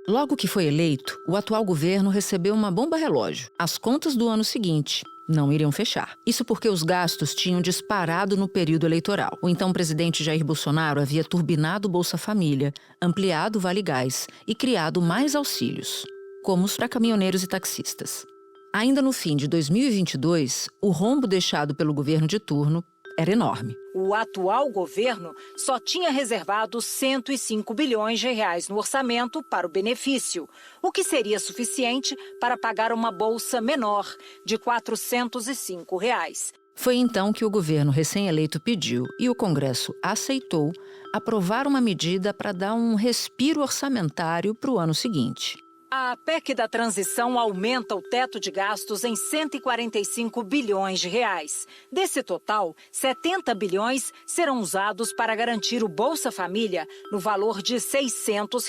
Logo que foi eleito, o atual governo recebeu uma bomba relógio. As contas do ano seguinte não iriam fechar. Isso porque os gastos tinham disparado no período eleitoral. O então presidente Jair Bolsonaro havia turbinado o Bolsa Família, ampliado o Vale Gás e criado mais auxílios, como os para caminhoneiros e taxistas. Ainda no fim de 2022, o rombo deixado pelo governo de turno era enorme. O atual governo só tinha reservado 105 bilhões de reais no orçamento para o benefício, o que seria suficiente para pagar uma bolsa menor de R$ 405. Foi então que o governo recém-eleito pediu, e o Congresso aceitou, aprovar uma medida para dar um respiro orçamentário para o ano seguinte. A PEC da transição aumenta o teto de gastos em 145 bilhões de reais. Desse total, 70 bilhões serão usados para garantir o Bolsa Família no valor de R$ 600.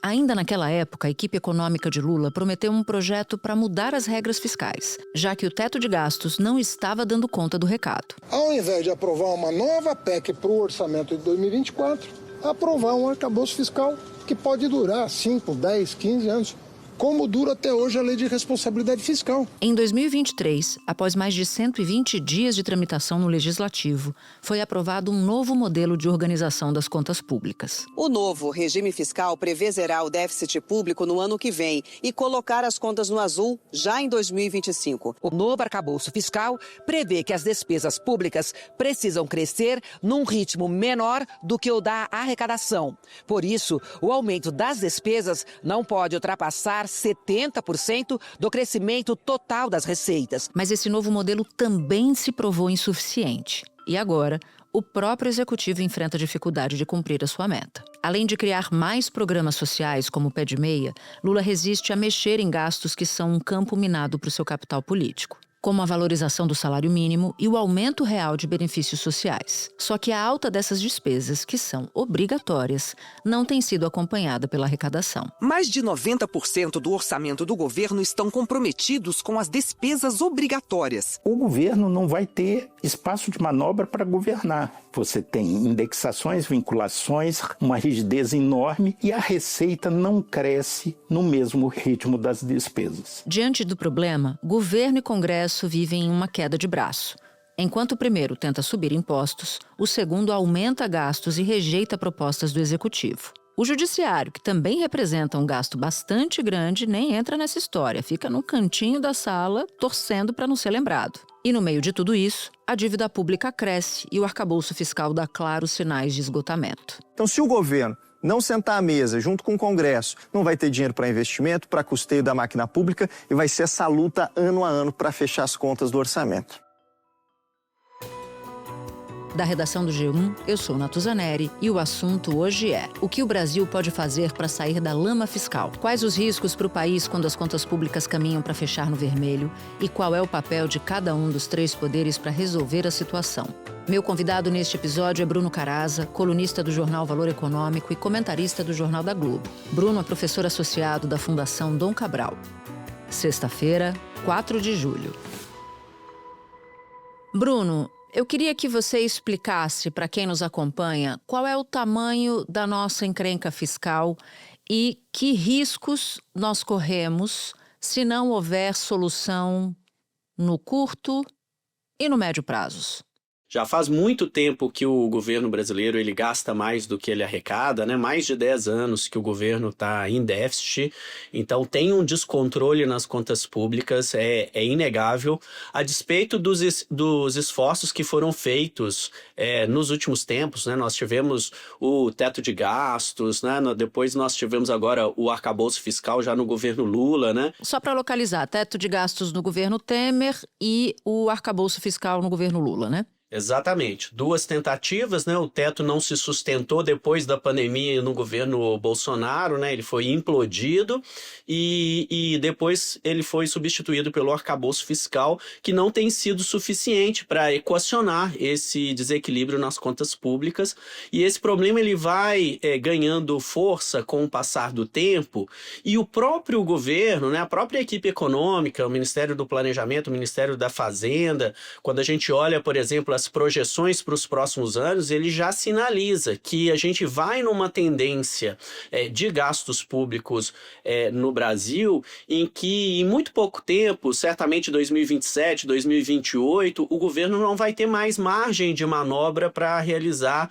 Ainda naquela época, a equipe econômica de Lula prometeu um projeto para mudar as regras fiscais, já que o teto de gastos não estava dando conta do recado. Ao invés de aprovar uma nova PEC para o orçamento de 2024, aprovar um arcabouço fiscal que pode durar 5, 10, 15 anos, como dura até hoje a Lei de Responsabilidade Fiscal. Em 2023, após mais de 120 dias de tramitação no Legislativo, foi aprovado um novo modelo de organização das contas públicas. O novo regime fiscal prevê zerar o déficit público no ano que vem e colocar as contas no azul já em 2025. O novo arcabouço fiscal prevê que as despesas públicas precisam crescer num ritmo menor do que o da arrecadação. Por isso, o aumento das despesas não pode ultrapassar 70% do crescimento total das receitas. Mas esse novo modelo também se provou insuficiente. E agora, o próprio executivo enfrenta dificuldade de cumprir a sua meta. Além de criar mais programas sociais, como o Pé de Meia, Lula resiste a mexer em gastos que são um campo minado para o seu capital político, como a valorização do salário mínimo e o aumento real de benefícios sociais. Só que a alta dessas despesas, que são obrigatórias, não tem sido acompanhada pela arrecadação. Mais de 90% do orçamento do governo estão comprometidos com as despesas obrigatórias. O governo não vai ter espaço de manobra para governar. Você tem indexações, vinculações, uma rigidez enorme e a receita não cresce no mesmo ritmo das despesas. Diante do problema, governo e Congresso vivem em uma queda de braço. Enquanto o primeiro tenta subir impostos, o segundo aumenta gastos e rejeita propostas do executivo. O judiciário, que também representa um gasto bastante grande, nem entra nessa história, fica no cantinho da sala, torcendo para não ser lembrado. E no meio de tudo isso, a dívida pública cresce e o arcabouço fiscal dá claros sinais de esgotamento. Então, se o governo não sentar à mesa junto com o Congresso, não vai ter dinheiro para investimento, para custeio da máquina pública e vai ser essa luta ano a ano para fechar as contas do orçamento. Da redação do G1, eu sou Natuza Neri e o assunto hoje é: o que o Brasil pode fazer para sair da lama fiscal? Quais os riscos para o país quando as contas públicas caminham para fechar no vermelho? E qual é o papel de cada um dos três poderes para resolver a situação? Meu convidado neste episódio é Bruno Caraza, colunista do jornal Valor Econômico e comentarista do Jornal da Globo. Bruno é professor associado da Fundação Dom Cabral. Sexta-feira, 4 de julho. Bruno, eu queria que você explicasse para quem nos acompanha qual é o tamanho da nossa encrenca fiscal e que riscos nós corremos se não houver solução no curto e no médio prazos. Já faz muito tempo que o governo brasileiro ele gasta mais do que ele arrecada, né? Mais de 10 anos que o governo está em déficit, então tem um descontrole nas contas públicas, é inegável, a despeito dos esforços que foram feitos nos últimos tempos, né? Nós tivemos o teto de gastos, né? Depois nós tivemos agora o arcabouço fiscal já no governo Lula, né? Só para localizar, teto de gastos no governo Temer e o arcabouço fiscal no governo Lula, né? Exatamente. Duas tentativas, né? O teto não se sustentou depois da pandemia no governo Bolsonaro, né? Ele foi implodido e depois ele foi substituído pelo arcabouço fiscal, que não tem sido suficiente para equacionar esse desequilíbrio nas contas públicas. E esse problema ele vai ganhando força com o passar do tempo e o próprio governo, né? A própria equipe econômica, o Ministério do Planejamento, o Ministério da Fazenda, quando a gente olha, por exemplo, as projeções para os próximos anos, ele já sinaliza que a gente vai numa tendência de gastos públicos no Brasil, em que em muito pouco tempo, certamente 2027, 2028, o governo não vai ter mais margem de manobra para realizar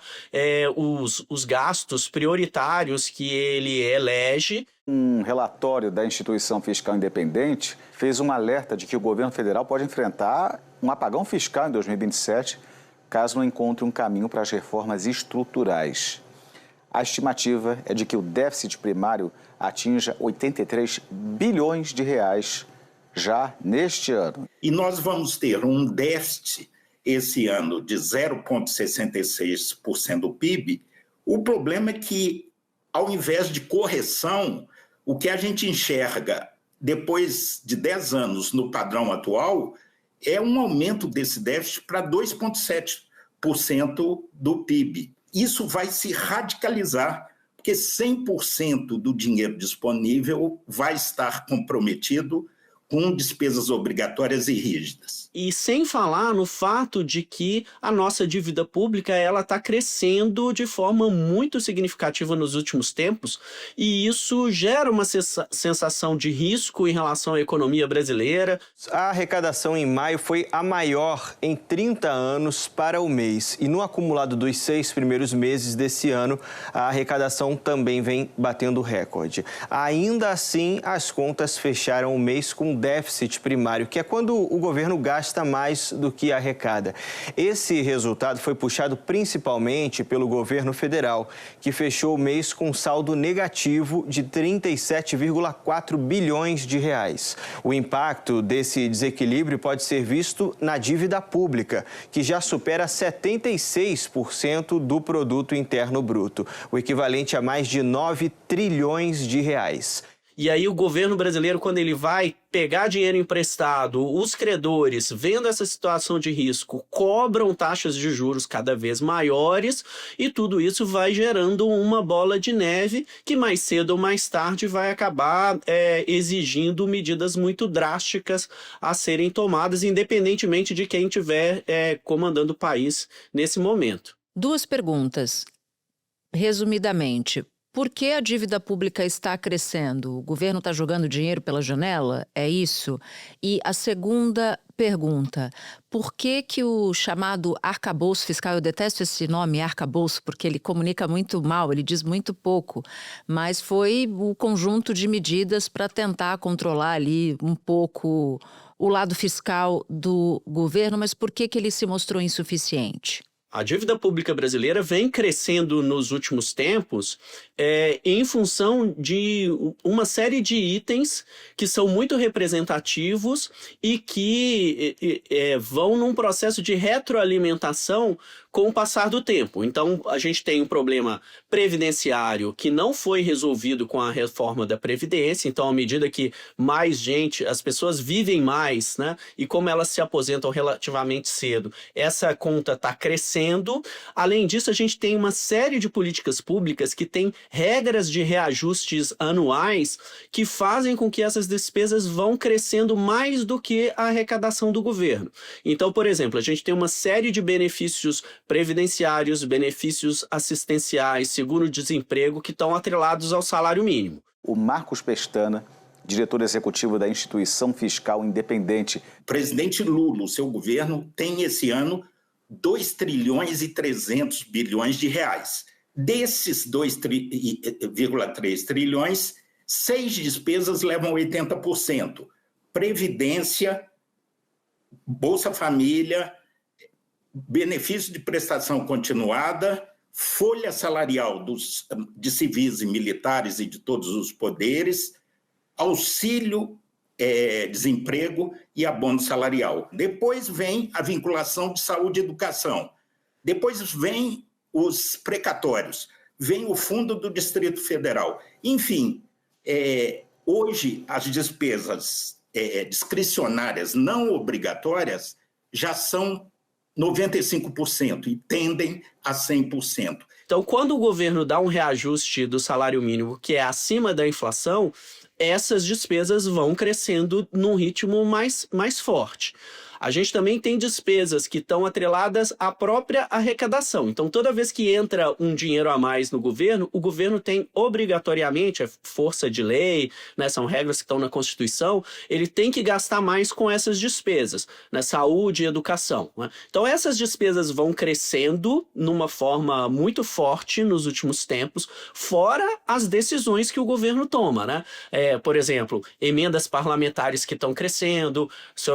os gastos prioritários que ele elege. Um relatório da Instituição Fiscal Independente fez um alerta de que o governo federal pode enfrentar um apagão fiscal em 2027, caso não encontre um caminho para as reformas estruturais. A estimativa é de que o déficit primário atinja 83 bilhões de reais já neste ano. E nós vamos ter um déficit esse ano de 0,66% do PIB. O problema é que, ao invés de correção, o que a gente enxerga depois de 10 anos no padrão atual é um aumento desse déficit para 2,7% do PIB. Isso vai se radicalizar, porque 100% do dinheiro disponível vai estar comprometido com despesas obrigatórias e rígidas. E sem falar no fato de que a nossa dívida pública está crescendo de forma muito significativa nos últimos tempos, e isso gera uma sensação de risco em relação à economia brasileira. A arrecadação em maio foi a maior em 30 anos para o mês, e no acumulado dos 6 primeiros meses desse ano, a arrecadação também vem batendo recorde. Ainda assim, as contas fecharam o mês com déficit primário, que é quando o governo gasta mais do que arrecada. Esse resultado foi puxado principalmente pelo governo federal, que fechou o mês com saldo negativo de 37,4 bilhões de reais. O impacto desse desequilíbrio pode ser visto na dívida pública, que já supera 76% do produto interno bruto, o equivalente a mais de 9 trilhões de reais. E aí o governo brasileiro, quando ele vai pegar dinheiro emprestado, os credores, vendo essa situação de risco, cobram taxas de juros cada vez maiores, e tudo isso vai gerando uma bola de neve que mais cedo ou mais tarde vai acabar exigindo medidas muito drásticas a serem tomadas, independentemente de quem estiver comandando o país nesse momento. 2 perguntas. Resumidamente, por que a dívida pública está crescendo? O governo está jogando dinheiro pela janela? É isso? E a segunda pergunta, por que o chamado arcabouço fiscal, eu detesto esse nome, arcabouço, porque ele comunica muito mal, ele diz muito pouco, mas foi o conjunto de medidas para tentar controlar ali um pouco o lado fiscal do governo, mas por que ele se mostrou insuficiente? A dívida pública brasileira vem crescendo nos últimos tempos em função de uma série de itens que são muito representativos e que vão num processo de retroalimentação com o passar do tempo. Então, a gente tem um problema previdenciário que não foi resolvido com a reforma da Previdência. Então, à medida que mais gente, as pessoas vivem mais, né? E como elas se aposentam relativamente cedo, essa conta está crescendo. Além disso, a gente tem uma série de políticas públicas que têm regras de reajustes anuais que fazem com que essas despesas vão crescendo mais do que a arrecadação do governo. Então, por exemplo, a gente tem uma série de benefícios previdenciários, benefícios assistenciais, seguro-desemprego, que estão atrelados ao salário mínimo. O Marcos Pestana, diretor executivo da Instituição Fiscal Independente. Presidente Lula, o seu governo, tem esse ano 2 trilhões e 300 bilhões de reais. Desses 2,3 trilhões, 6 despesas levam 80%. Previdência, Bolsa Família, benefício de prestação continuada, folha salarial de civis e militares e de todos os poderes, auxílio desemprego e abono salarial. Depois vem a vinculação de saúde e educação. Depois vem os precatórios. Vem o fundo do Distrito Federal. Enfim, hoje as despesas discricionárias não obrigatórias já são 95% e tendem a 100%. Então, quando o governo dá um reajuste do salário mínimo que é acima da inflação, essas despesas vão crescendo num ritmo mais forte. a gente também tem despesas que estão atreladas à própria arrecadação. Então, toda vez que entra um dinheiro a mais no governo, o governo tem obrigatoriamente, é força de lei, né, são regras que estão na Constituição, ele tem que gastar mais com essas despesas, né, saúde e educação. Né? Então, essas despesas vão crescendo numa forma muito forte nos últimos tempos, fora as decisões que o governo toma. Né? Por exemplo, emendas parlamentares que estão crescendo,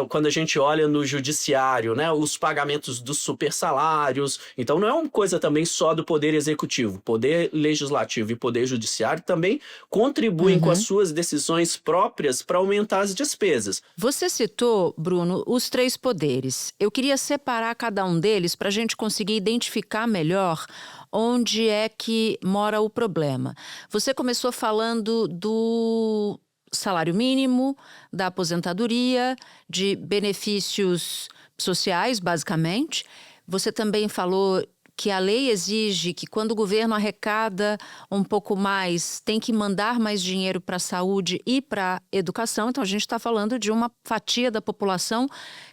quando a gente olha no judiciário, né, os pagamentos dos supersalários. Então, não é uma coisa também só do Poder Executivo. Poder Legislativo e Poder Judiciário também contribuem com as suas decisões próprias para aumentar as despesas. Você citou, Bruno, os 3 poderes. Eu queria separar cada um deles para a gente conseguir identificar melhor onde é que mora o problema. Você começou falando do salário mínimo, da aposentadoria, de benefícios sociais, basicamente. Você também falou que a lei exige que quando o governo arrecada um pouco mais, tem que mandar mais dinheiro para a saúde e para a educação. Então, a gente está falando de uma fatia da população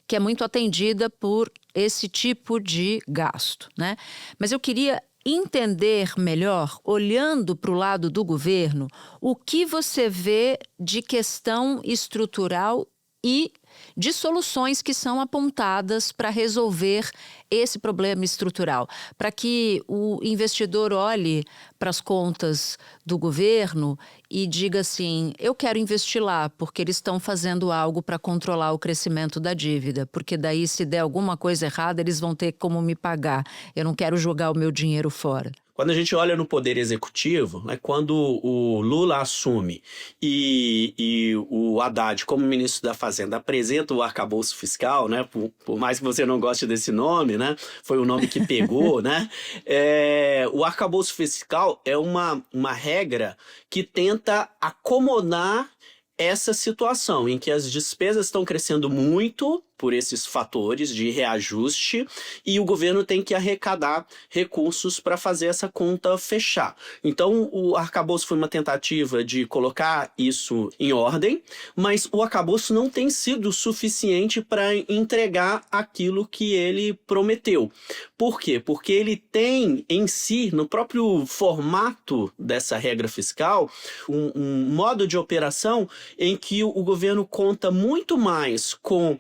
que é muito atendida por esse tipo de gasto, né? Mas eu queria entender melhor, olhando para o lado do governo, o que você vê de questão estrutural e de soluções que são apontadas para resolver esse problema estrutural, para que o investidor olhe para as contas do governo e diga assim, eu quero investir lá porque eles estão fazendo algo para controlar o crescimento da dívida, porque daí se der alguma coisa errada eles vão ter como me pagar, eu não quero jogar o meu dinheiro fora. Quando a gente olha no Poder Executivo, né, quando o Lula assume e o Haddad, como ministro da Fazenda, apresenta o arcabouço fiscal, né, por mais que você não goste desse nome, né, foi o nome que pegou, né, o arcabouço fiscal é uma regra que tenta acomodar essa situação em que as despesas estão crescendo muito por esses fatores de reajuste e o governo tem que arrecadar recursos para fazer essa conta fechar. Então, o arcabouço foi uma tentativa de colocar isso em ordem, mas o arcabouço não tem sido suficiente para entregar aquilo que ele prometeu. Por quê? Porque ele tem em si, no próprio formato dessa regra fiscal, um modo de operação em que o governo conta muito mais com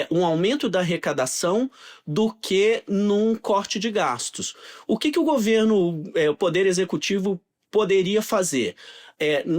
um aumento da arrecadação do que num corte de gastos. O que o governo, o Poder Executivo poderia fazer?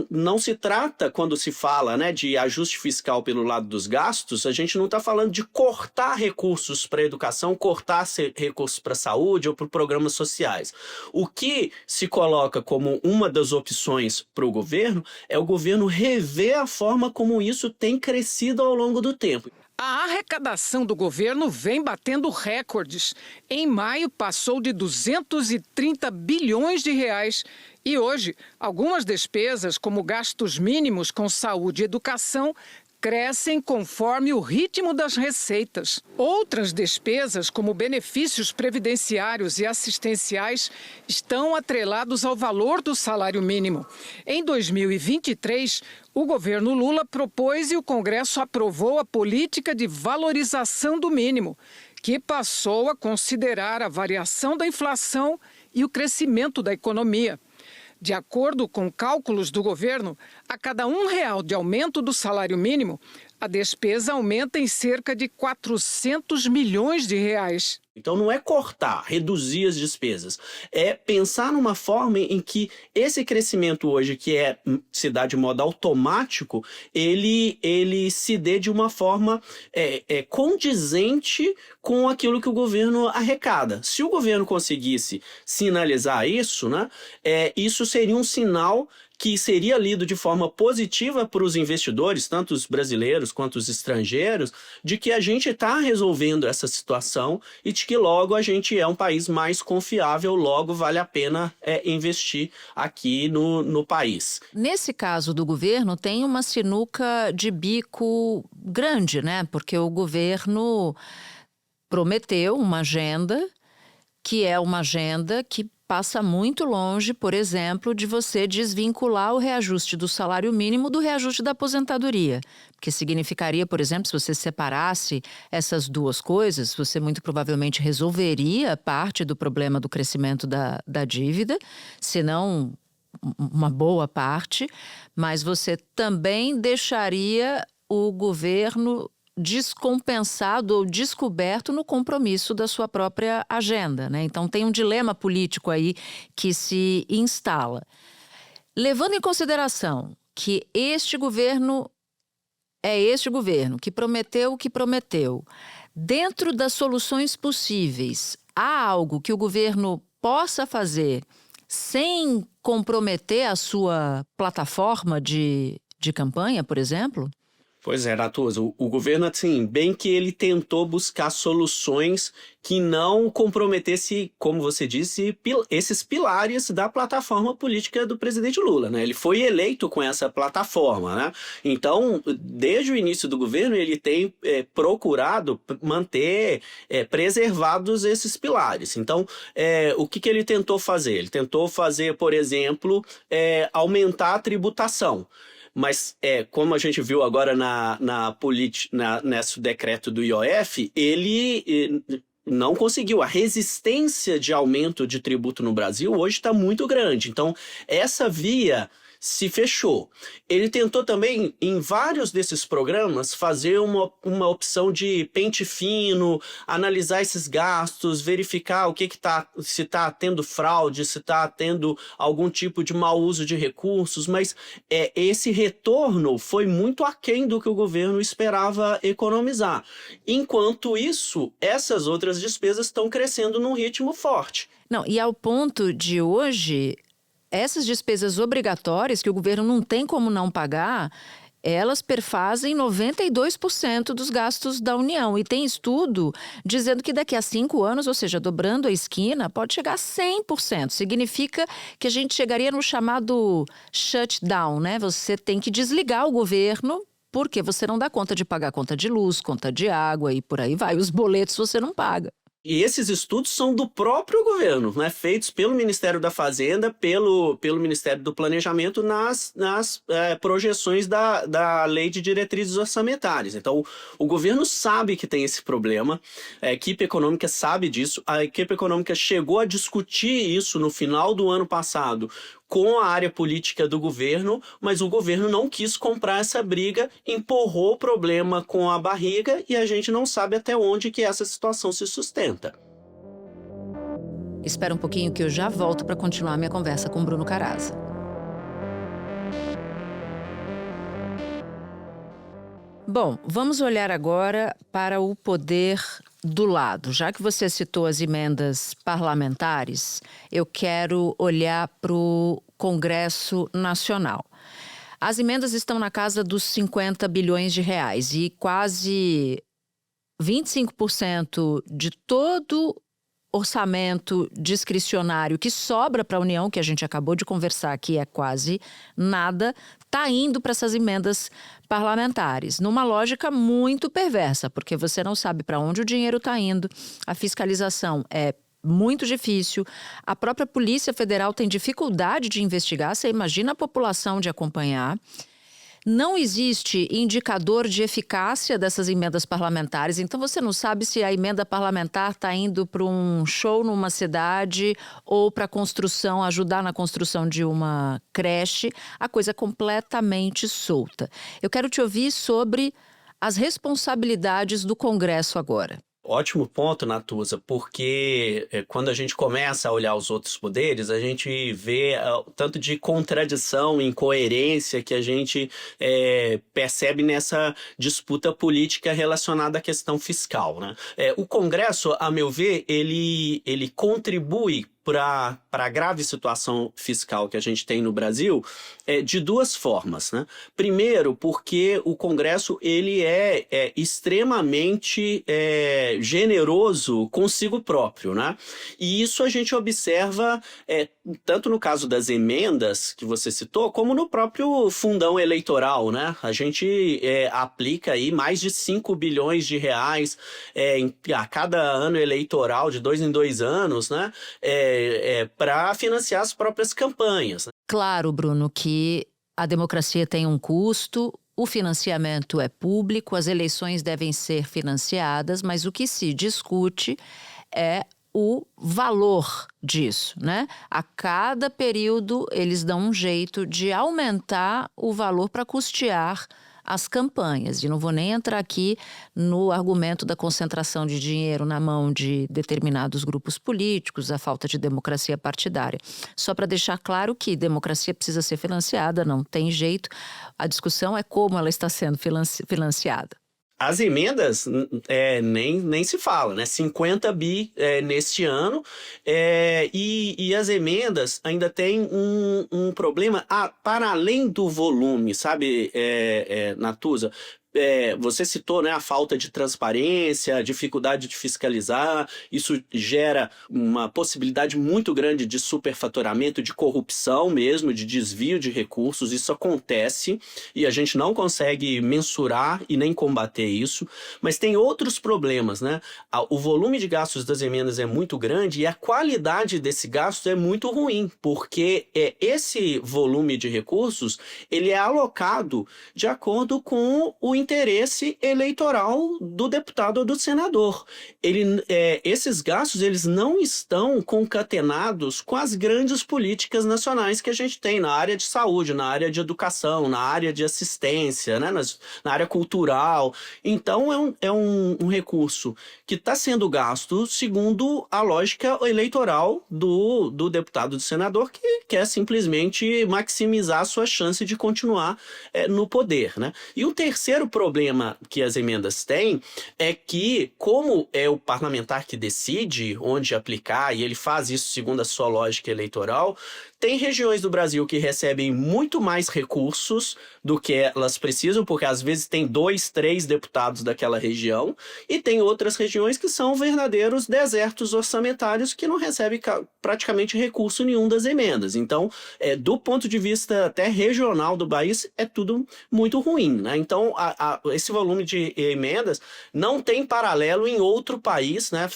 Não se trata, quando se fala, né, de ajuste fiscal pelo lado dos gastos, a gente não está falando de cortar recursos para a educação, cortar recursos para a saúde ou para programas sociais. O que se coloca como uma das opções para o governo é o governo rever a forma como isso tem crescido ao longo do tempo. A arrecadação do governo vem batendo recordes. Em maio, passou de 230 bilhões de reais. E hoje, algumas despesas, como gastos mínimos com saúde e educação, crescem conforme o ritmo das receitas. Outras despesas, como benefícios previdenciários e assistenciais, estão atrelados ao valor do salário mínimo. Em 2023, o governo Lula propôs e o Congresso aprovou a política de valorização do mínimo, que passou a considerar a variação da inflação e o crescimento da economia. De acordo com cálculos do governo, a cada R$1 de aumento do salário mínimo, a despesa aumenta em cerca de 400 milhões de reais. Então não é cortar, reduzir as despesas, é pensar numa forma em que esse crescimento hoje, que se dá de modo automático, ele se dê de uma forma condizente com aquilo que o governo arrecada. Se o governo conseguisse sinalizar isso, né, isso seria um sinal que seria lido de forma positiva para os investidores, tanto os brasileiros quanto os estrangeiros, de que a gente está resolvendo essa situação e de que logo a gente é um país mais confiável, logo vale a pena investir aqui no país. Nesse caso do governo, tem uma sinuca de bico grande, né? Porque o governo prometeu uma agenda que é uma agenda que passa muito longe, por exemplo, de você desvincular o reajuste do salário mínimo do reajuste da aposentadoria. Porque significaria, por exemplo, se você separasse essas duas coisas, você muito provavelmente resolveria parte do problema do crescimento da dívida, se não uma boa parte, mas você também deixaria o governo descompensado ou descoberto no compromisso da sua própria agenda, né? Então tem um dilema político aí que se instala. Levando em consideração que este governo é este governo que prometeu o que prometeu, dentro das soluções possíveis, há algo que o governo possa fazer sem comprometer a sua plataforma de campanha, por exemplo? Pois é, Natuza, o governo, assim, bem que ele tentou buscar soluções que não comprometesse, como você disse, esses pilares da plataforma política do presidente Lula, né? Ele foi eleito com essa plataforma, né? Então, desde o início do governo, ele tem procurado manter preservados esses pilares. Então, o que ele tentou fazer? Ele tentou fazer, por exemplo, aumentar a tributação. Mas, como a gente viu agora nesse decreto do IOF, ele não conseguiu. A resistência de aumento de tributo no Brasil hoje está muito grande. Então, essa via se fechou. Ele tentou também, em vários desses programas, fazer uma opção de pente fino, analisar esses gastos, verificar o que se está tendo fraude, se está tendo algum tipo de mau uso de recursos, mas esse retorno foi muito aquém do que o governo esperava economizar. Enquanto isso, essas outras despesas estão crescendo num ritmo forte. Não, e ao ponto de hoje, essas despesas obrigatórias que o governo não tem como não pagar, elas perfazem 92% dos gastos da União. E tem estudo dizendo que daqui a 5 anos, ou seja, dobrando a esquina, pode chegar a 100%. Significa que a gente chegaria no chamado shutdown, né? Você tem que desligar o governo porque você não dá conta de pagar conta de luz, conta de água e por aí vai. Os boletos você não paga. E esses estudos são do próprio governo, né? Feitos pelo Ministério da Fazenda, pelo Ministério do Planejamento nas projeções da Lei de Diretrizes Orçamentárias. Então, o governo sabe que tem esse problema, a equipe econômica sabe disso, a equipe econômica chegou a discutir isso no final do ano passado com a área política do governo, mas o governo não quis comprar essa briga, empurrou o problema com a barriga e a gente não sabe até onde que essa situação se sustenta. Espera um pouquinho que eu já volto para continuar minha conversa com Bruno Caraza. Bom, vamos olhar agora para o poder do lado. Já que você citou as emendas parlamentares, eu quero olhar para o Congresso Nacional. As emendas estão na casa dos 50 bilhões de reais e quase 25% de todo orçamento discricionário que sobra para a União, que a gente acabou de conversar aqui, é quase nada, está indo para essas emendas parlamentares, numa lógica muito perversa, porque você não sabe para onde o dinheiro está indo, a fiscalização é muito difícil, a própria Polícia Federal tem dificuldade de investigar, você imagina a população de acompanhar. Não existe indicador de eficácia dessas emendas parlamentares, então você não sabe se a emenda parlamentar está indo para um show numa cidade ou para construção, ajudar na construção de uma creche, a coisa é completamente solta. Eu quero te ouvir sobre as responsabilidades do Congresso agora. Ótimo ponto, Natuza, porque quando a gente começa a olhar os outros poderes, a gente vê o tanto de contradição, incoerência que a gente percebe nessa disputa política relacionada à questão fiscal, né? O Congresso, a meu ver, ele contribui para a grave situação fiscal que a gente tem no Brasil de duas formas, né? Primeiro, porque o Congresso ele é extremamente generoso consigo próprio, né? E isso a gente observa tanto no caso das emendas que você citou, como no próprio fundão eleitoral, né? A gente aplica aí mais de 5 bilhões de reais a cada ano eleitoral, de 2 em 2 anos, né? Para financiar as próprias campanhas. Claro, Bruno, que a democracia tem um custo, o financiamento é público, as eleições devem ser financiadas, mas o que se discute é o valor disso, né? A cada período eles dão um jeito de aumentar o valor para custear as campanhas. E não vou nem entrar aqui no argumento da concentração de dinheiro na mão de determinados grupos políticos, a falta de democracia partidária. Só para deixar claro que democracia precisa ser financiada, não tem jeito. A discussão é como ela está sendo financiada. As emendas nem se fala, né? 50 bi neste ano, e as emendas ainda tem um problema para além do volume, sabe, Natuza? Você citou, né, a falta de transparência, a dificuldade de fiscalizar, isso gera uma possibilidade muito grande de superfaturamento, de corrupção mesmo, de desvio de recursos, isso acontece e a gente não consegue mensurar e nem combater isso, mas tem outros problemas, né? O volume de gastos das emendas é muito grande e a qualidade desse gasto é muito ruim, porque esse volume de recursos, ele é alocado de acordo com o interesse eleitoral do deputado ou do senador. Esses gastos eles não estão concatenados com as grandes políticas nacionais que a gente tem na área de saúde, na área de educação, na área de assistência, né, na área cultural. Então é um recurso que está sendo gasto segundo a lógica eleitoral do deputado e do senador, que quer simplesmente maximizar a sua chance de continuar no poder, né? E o terceiro problema que as emendas têm é que, como é o parlamentar que decide onde aplicar, e ele faz isso segundo a sua lógica eleitoral, tem regiões do Brasil que recebem muito mais recursos do que elas precisam, porque às vezes tem 2, 3 deputados daquela região, e tem outras regiões que são verdadeiros desertos orçamentários que não recebem praticamente recurso nenhum das emendas. Então, do ponto de vista até regional do país, é tudo muito ruim, né? Então, esse volume de emendas não tem paralelo em outro país, né?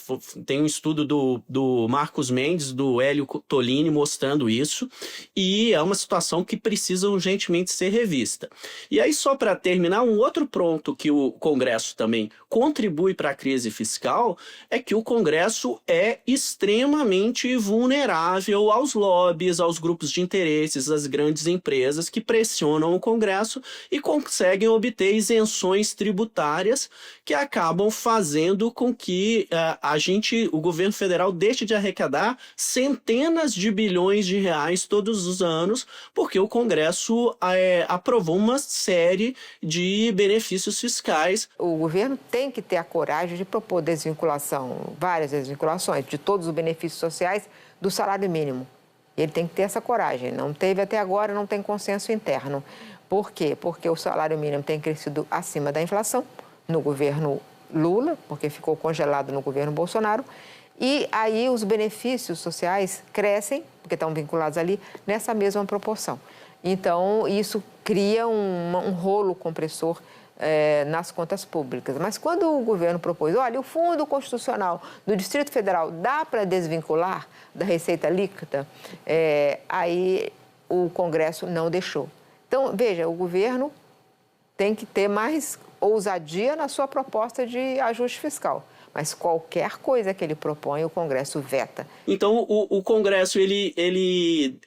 Tem um estudo do Marcos Mendes, do Hélio Tolini, mostrando isso, e é uma situação que precisa urgentemente ser revista. E aí, só para terminar, um outro ponto que o Congresso também contribui para a crise fiscal é que o Congresso é extremamente vulnerável aos lobbies, aos grupos de interesses, às grandes empresas que pressionam o Congresso e conseguem obter isenções tributárias que acabam fazendo com que o governo federal deixe de arrecadar centenas de bilhões de reais todos os anos, porque o Congresso aprovou uma série de benefícios fiscais. O governo tem que ter a coragem de propor desvinculação, várias desvinculações de todos os benefícios sociais do salário mínimo. Ele tem que ter essa coragem. Não teve até agora, não tem consenso interno. Por quê? Porque o salário mínimo tem crescido acima da inflação no governo Lula, porque ficou congelado no governo Bolsonaro. E aí os benefícios sociais crescem, porque estão vinculados ali, nessa mesma proporção. Então, isso cria um rolo compressor nas contas públicas. Mas quando o governo propôs, olha, o Fundo Constitucional do Distrito Federal dá para desvincular da receita líquida, aí o Congresso não deixou. Então, veja, o governo tem que ter mais ousadia na sua proposta de ajuste fiscal. Mas qualquer coisa que ele propõe, o Congresso veta. Então, o Congresso ele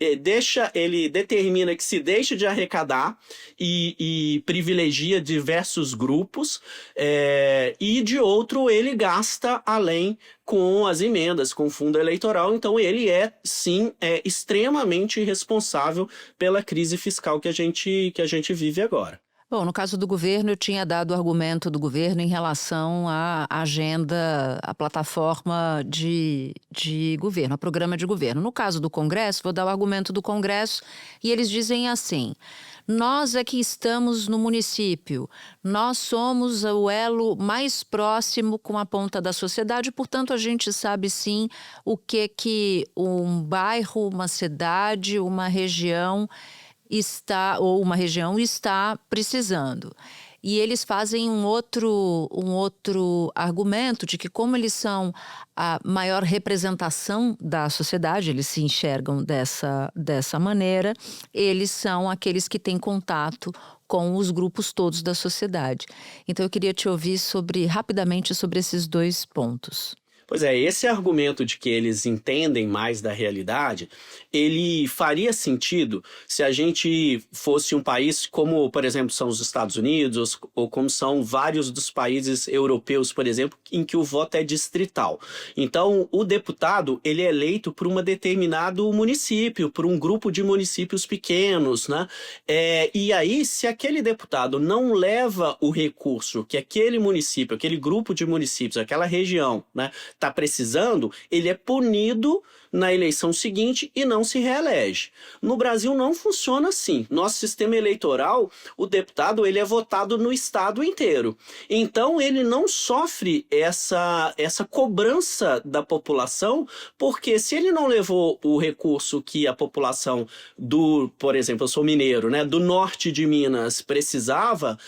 determina que se deixe de arrecadar e privilegia diversos grupos, e de outro ele gasta além com as emendas, com o fundo eleitoral. Então, ele sim, extremamente responsável pela crise fiscal que a gente vive agora. Bom, no caso do governo, eu tinha dado o argumento do governo em relação à agenda, à plataforma de governo, ao programa de governo. No caso do Congresso, vou dar o argumento do Congresso e eles dizem assim: nós é que estamos no município, nós somos o elo mais próximo com a ponta da sociedade, portanto a gente sabe sim o que um bairro, uma cidade, uma região está precisando. E eles fazem um outro argumento de que, como eles são a maior representação da sociedade, eles se enxergam dessa maneira, eles são aqueles que têm contato com os grupos todos da sociedade. Então eu queria te ouvir rapidamente sobre esses 2 pontos. Pois é, esse argumento de que eles entendem mais da realidade, ele faria sentido se a gente fosse um país como, por exemplo, são os Estados Unidos, ou como são vários dos países europeus, por exemplo, em que o voto é distrital. Então, o deputado, ele é eleito por um determinado município, por um grupo de municípios pequenos, né? E aí, se aquele deputado não leva o recurso que aquele município, aquele grupo de municípios, aquela região, né, está precisando, ele é punido na eleição seguinte e não se reelege. No Brasil não funciona assim. Nosso sistema eleitoral, o deputado, ele é votado no estado inteiro. Então ele não sofre essa cobrança da população, porque se ele não levou o recurso que a população por exemplo, eu sou mineiro, né, do norte de Minas precisava,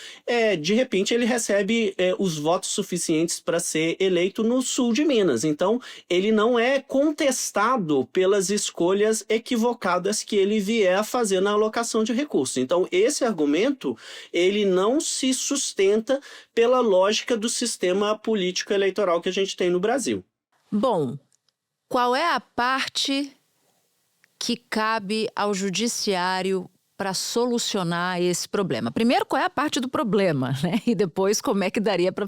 de repente ele recebe os votos suficientes para ser eleito no sul de Minas. Então ele não é contestado pelas escolhas equivocadas que ele vier a fazer na alocação de recursos. Então, esse argumento, ele não se sustenta pela lógica do sistema político eleitoral que a gente tem no Brasil. Bom, qual é a parte que cabe ao judiciário para solucionar esse problema? Primeiro, qual é a parte do problema, né? E depois, como é que daria para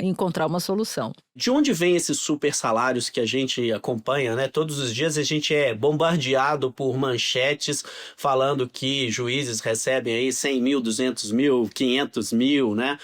encontrar uma solução? De onde vem esses super salários que a gente acompanha, né? Todos os dias a gente é bombardeado por manchetes falando que juízes recebem aí 100 mil, 200 mil, 500 mil, né?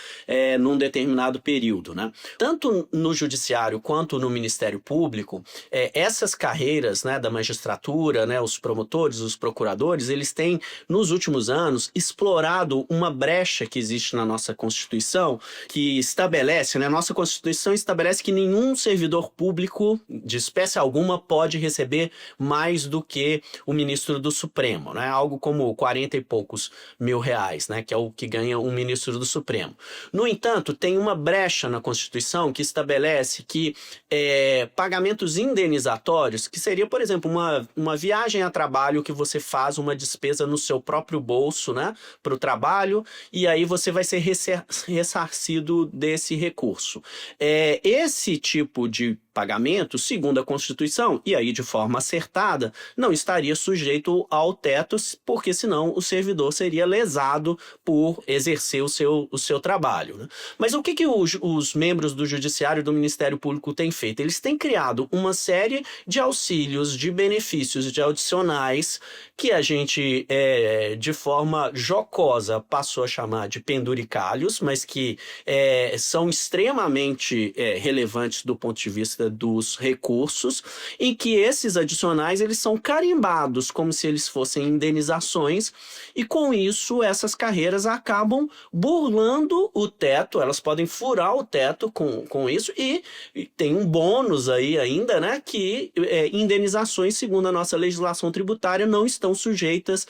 Num determinado período, né? Tanto no judiciário quanto no Ministério Público, essas carreiras, né, da magistratura, né, os promotores, os procuradores, eles têm, nos últimos anos, explorado uma brecha que existe na nossa Constituição, que estabelece, né? Nossa Constituição estabelece que nenhum servidor público, de espécie alguma, pode receber mais do que o ministro do Supremo, né? Algo como 40 e poucos mil reais, né? Que é o que ganha um ministro do Supremo. No entanto, tem uma brecha na Constituição que estabelece que pagamentos indenizatórios, que seria, por exemplo, uma viagem a trabalho que você faz uma despesa no seu próprio bolso, né? Para o trabalho, e aí você vai ser ressarcido desse recurso. Esse tipo de pagamento, segundo a Constituição, e aí de forma acertada, não estaria sujeito ao teto, porque senão o servidor seria lesado por exercer o seu trabalho, né? Mas o que os membros do Judiciário e do Ministério Público têm feito? Eles têm criado uma série de auxílios, de benefícios, de adicionais, que a gente, de forma jocosa, passou a chamar de penduricalhos, mas que são extremamente relevantes do ponto de vista dos recursos, e que esses adicionais eles são carimbados como se eles fossem indenizações, e com isso essas carreiras acabam burlando o teto, elas podem furar o teto com isso, e tem um bônus aí ainda, né, que indenizações, segundo a nossa legislação tributária, não estão sujeitas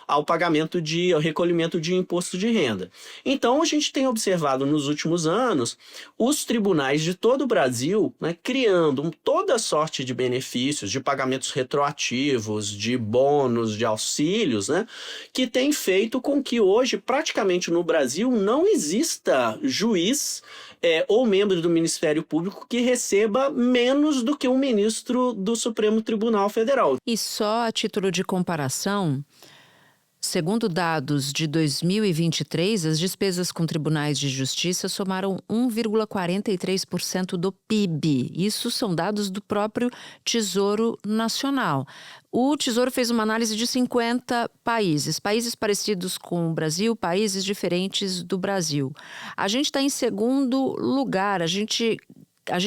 ao pagamento ao recolhimento de imposto de renda. Então a gente tem observado nos últimos anos os tribunais de todo o Brasil, né, criando toda sorte de benefícios, de pagamentos retroativos, de bônus, de auxílios, né, que tem feito com que hoje, praticamente no Brasil, não exista juiz ou membro do Ministério Público que receba menos do que um ministro do Supremo Tribunal Federal. E só a título de comparação, Segundo dados de 2023, as despesas com tribunais de justiça somaram 1,43% do PIB. Isso são dados do próprio Tesouro Nacional. O Tesouro fez uma análise de 50 países parecidos com o Brasil, países diferentes do Brasil. A gente está em segundo lugar, a gente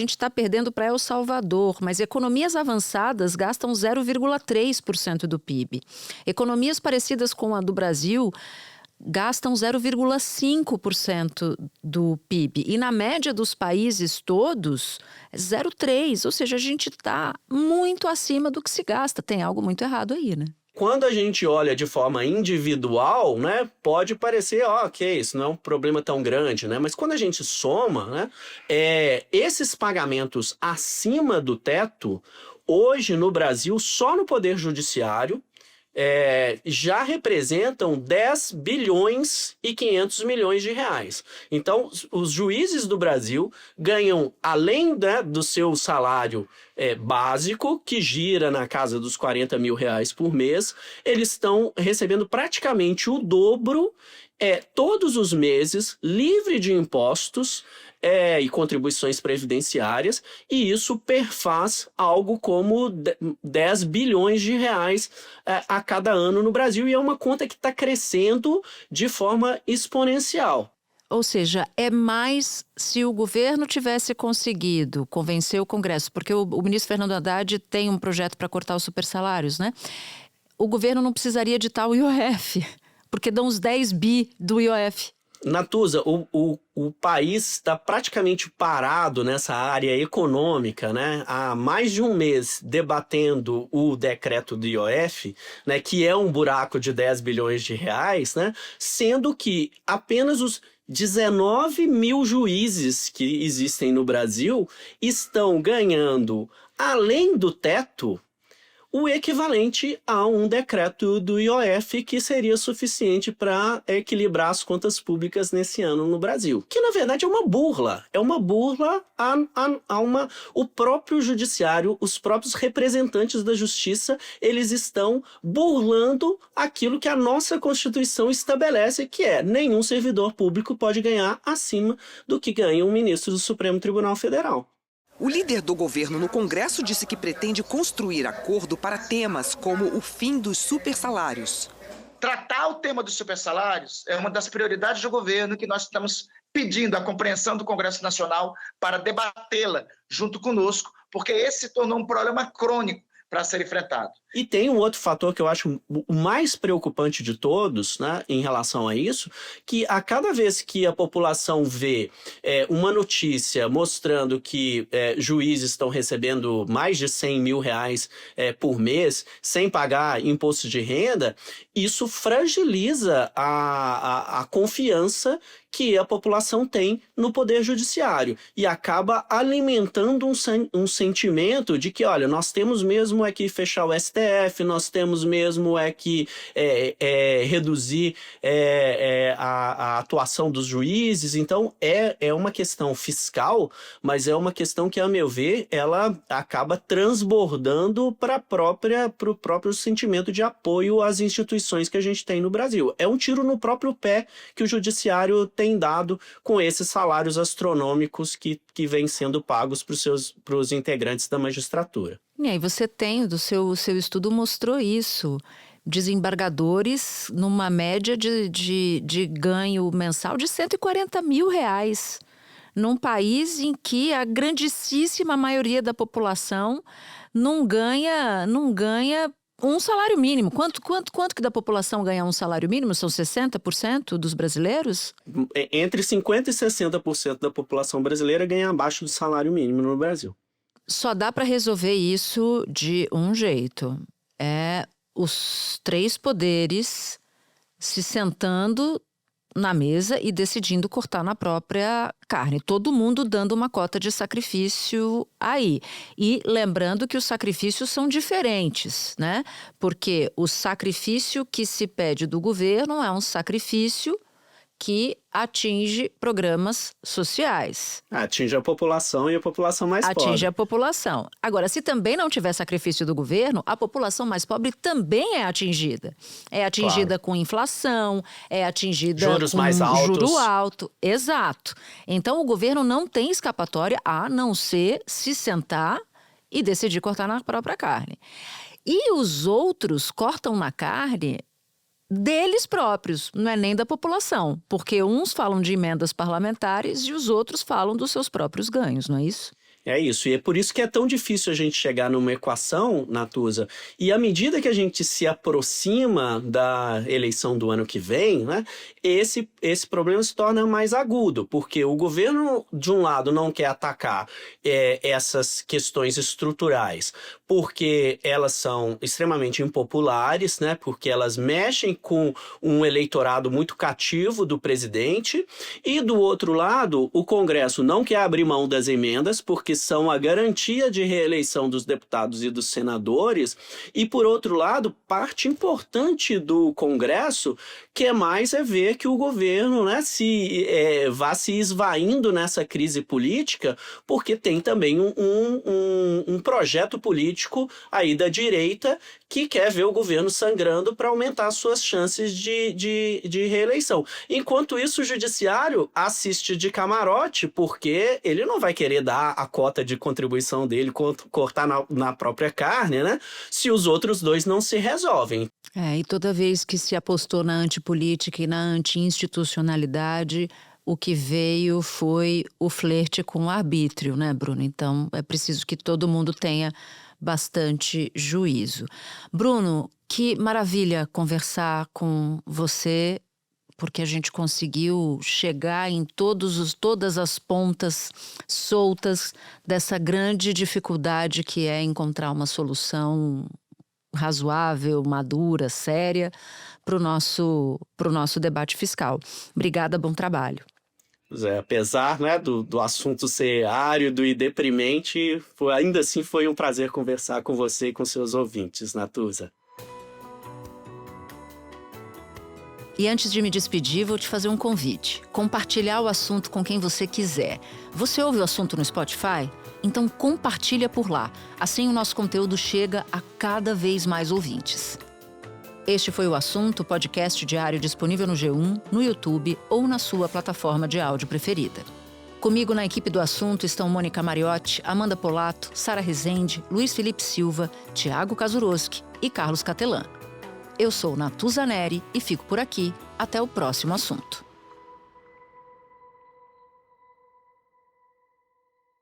está perdendo para El Salvador, mas economias avançadas gastam 0,3% do PIB. Economias parecidas com a do Brasil gastam 0,5% do PIB. E na média dos países todos, é 0,3%. Ou seja, a gente está muito acima do que se gasta. Tem algo muito errado aí, né? Quando a gente olha de forma individual, né, pode parecer, ok, isso não é um problema tão grande, né? Mas quando a gente soma, né, esses pagamentos acima do teto, hoje no Brasil, só no Poder Judiciário, já representam 10 bilhões e 500 milhões de reais. Então, os juízes do Brasil ganham, além do seu salário básico, que gira na casa dos 40 mil reais por mês, eles estão recebendo praticamente o dobro todos os meses, livre de impostos, e contribuições previdenciárias, e isso perfaz algo como 10 bilhões de reais a cada ano no Brasil, e é uma conta que está crescendo de forma exponencial. Ou seja, é mais se o governo tivesse conseguido convencer o Congresso, porque o ministro Fernando Haddad tem um projeto para cortar os supersalários, né? O governo não precisaria editar o IOF, porque dão os 10 bi do IOF. Natuza, o país está praticamente parado nessa área econômica, né? Há mais de um mês debatendo o decreto do IOF, né? Que é um buraco de 10 bilhões de reais, né? Sendo que apenas os 19 mil juízes que existem no Brasil estão ganhando, além do teto, o equivalente a um decreto do IOF que seria suficiente para equilibrar as contas públicas nesse ano no Brasil. Que, na verdade, é uma burla. É uma burla o próprio judiciário, os próprios representantes da justiça, eles estão burlando aquilo que a nossa Constituição estabelece, que é nenhum servidor público pode ganhar acima do que ganha um ministro do Supremo Tribunal Federal. O líder do governo no Congresso disse que pretende construir acordo para temas como o fim dos supersalários. Tratar o tema dos supersalários é uma das prioridades do governo que nós estamos pedindo a compreensão do Congresso Nacional para debatê-la junto conosco, porque esse se tornou um problema crônico para ser enfrentado. E tem um outro fator que eu acho o mais preocupante de todos, né, em relação a isso, que a cada vez que a população vê uma notícia mostrando que juízes estão recebendo mais de 100 mil reais por mês sem pagar imposto de renda, isso fragiliza a confiança que a população tem no Poder Judiciário e acaba alimentando um sentimento de que, olha, nós temos mesmo que fechar o STF, nós temos mesmo que reduzir a atuação dos juízes. Então, é uma questão fiscal, mas é uma questão que, a meu ver, ela acaba transbordando para o próprio sentimento de apoio às instituições que a gente tem no Brasil. É um tiro no próprio pé que o judiciário tem dado com esses salários astronômicos que vêm sendo pagos para os integrantes da magistratura. E aí você tem, o seu estudo mostrou isso, desembargadores numa média de ganho mensal de 140 mil reais, num país em que a grandíssima maioria da população não ganha um salário mínimo. Quanto que da população ganha um salário mínimo? São 60% dos brasileiros? Entre 50% e 60% da população brasileira ganha abaixo do salário mínimo no Brasil. Só dá para resolver isso de um jeito. Os três poderes se sentando na mesa e decidindo cortar na própria carne. Todo mundo dando uma cota de sacrifício aí. E lembrando que os sacrifícios são diferentes, né? Porque o sacrifício que se pede do governo é um sacrifício que atinge programas sociais. Atinge a população e a população mais pobre. Atinge a população. Agora, se também não tiver sacrifício do governo, a população mais pobre também é atingida. É atingida com inflação, é atingida juros com mais altos. Juro alto. Exato. Então, o governo não tem escapatória a não ser se sentar e decidir cortar na própria carne. E os outros cortam na carne deles próprios, não é nem da população, porque uns falam de emendas parlamentares e os outros falam dos seus próprios ganhos, não é isso? É isso, e é por isso que é tão difícil a gente chegar numa equação, Natuza, e à medida que a gente se aproxima da eleição do ano que vem, né, esse problema se torna mais agudo, porque o governo, de um lado, não quer atacar essas questões estruturais, porque elas são extremamente impopulares, né, porque elas mexem com um eleitorado muito cativo do presidente, e do outro lado, o Congresso não quer abrir mão das emendas, porque são a garantia de reeleição dos deputados e dos senadores, e, por outro lado, parte importante do Congresso quer mais é ver que o governo, né, vá se esvaindo nessa crise política, porque tem também um projeto político aí da direita que quer ver o governo sangrando para aumentar suas chances de reeleição. Enquanto isso, o judiciário assiste de camarote, porque ele não vai querer dar a cota de contribuição dele, cortar na própria carne, né? Se os outros dois não se resolvem. E toda vez que se apostou na antipolítica e na anti-institucionalidade, o que veio foi o flerte com o arbítrio, né, Bruno? Então, é preciso que todo mundo tenha bastante juízo. Bruno, que maravilha conversar com você, porque a gente conseguiu chegar em todas as pontas soltas dessa grande dificuldade que é encontrar uma solução razoável, madura, séria para o nosso debate fiscal. Obrigada, bom trabalho. Apesar, né, do assunto ser árido e deprimente, ainda assim foi um prazer conversar com você e com seus ouvintes, Natuza. E antes de me despedir, vou te fazer um convite. Compartilhar o assunto com quem você quiser. Você ouve o assunto no Spotify? Então compartilha por lá. Assim o nosso conteúdo chega a cada vez mais ouvintes. Este foi o Assunto, podcast diário disponível no G1, no YouTube ou na sua plataforma de áudio preferida. Comigo na equipe do Assunto estão Mônica Mariotti, Amanda Polato, Sara Rezende, Luiz Felipe Silva, Tiago Kazuroski e Carlos Catelan. Eu sou Natuza Neri e fico por aqui. Até o próximo assunto.